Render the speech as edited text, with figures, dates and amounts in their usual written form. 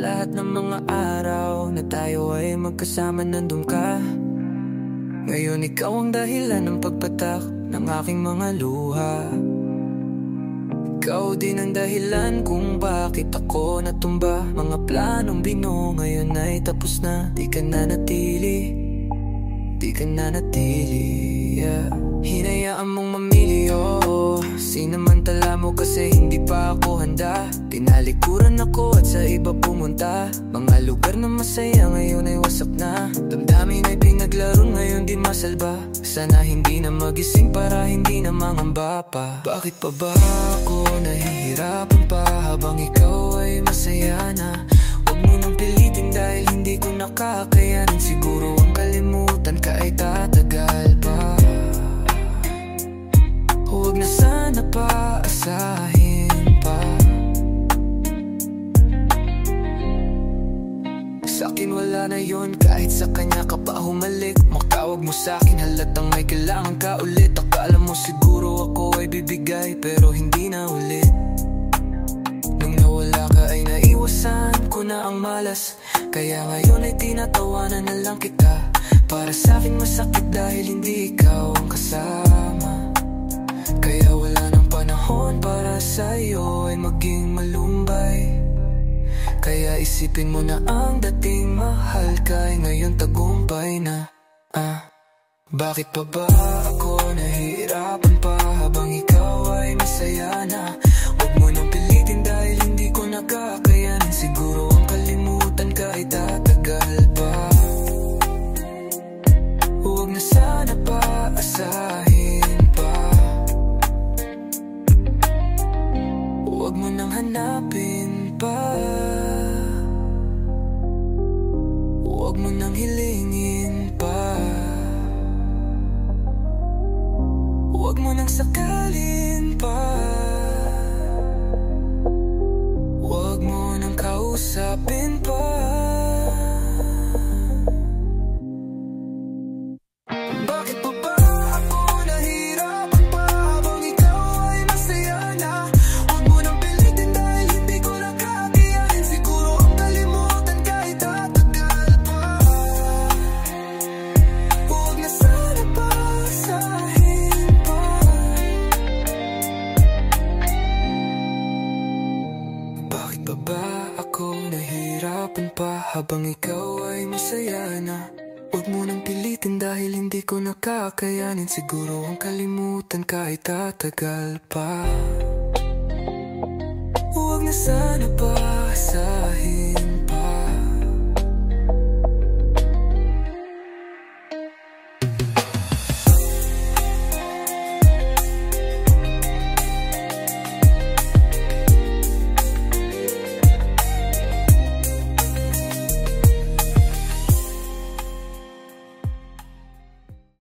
lahat ng mga araw na tayo ay magkasama nandun ka. Ngayon ikaw ang dahilan ng pagpatak ng aking mga luha. Ikaw din ang dahilan kung bakit ako natumba. Mga planong bino ngayon ay tapos na. Di ka na natili, di ka na natili, yeah. Hinayaan mong mamili, oh. Sinamantala mo kasi hindi pa ako handa. Tinalikuran ako at sa iba pumunta. Mga lugar na masaya ngayon ay wasak na. Damdamin ay pinaglaro ngayon di masalba. Sana hindi na magising para hindi na mangamba pa. Bakit pa ba ako nahihirapan pa habang ikaw ay masaya na? Huwag mo nang pilitin dahil hindi ko nakakayanin. Siguro ang kalimutan ka ay tatagal pa. Huwag na sana pa asahin pa. Sa'kin wala na yun kahit sa kanya ka pa humalik. Makawag mo sa'kin halatang may kailangan ka ulit. Akala mo siguro ako ay bibigay pero hindi na ulit. Nung nawala ka ay naiwasan ko na ang malas. Kaya ngayon ay tinatawanan na lang kita. Para sa'kin masakit dahil hindi ikaw ang kasama. Kaya wala nang panahon para sa'yo ay maging malumbay. Kaya isipin mo na ang dating mahal ka ay ngayon tagumpay na. Bakit pa ba ako nahihirapan pa habang ikaw ay masaya na? Huwag mo nang pilitin dahil hindi ko nakakayanin. Siguro ang kalimutan ka ay tatagal pa. Huwag na sana pa asahin pa. Huwag mo nang hanapin pa. Huwag mo nang hilingin pa. Huwag mo nang sakalin pa. Huwag mo nang kausapin pa. Bakit pa ba ako nahihirapan pa habang ikaw ay masaya na? Huwag mo nang pilitin dahil hindi ko nakakayanin. Siguro ang kalimutan ka ay tatagal pa. Huwag na sana pa asahin pa. Bakit pa ba ako nahihirapan pa habang ikaw ay masaya na? Huwag mo nang pilitin dahil hindi ko nakakayanin. Siguro ang kalimutan ka ay tatagal pa. Huwag na sana pa sa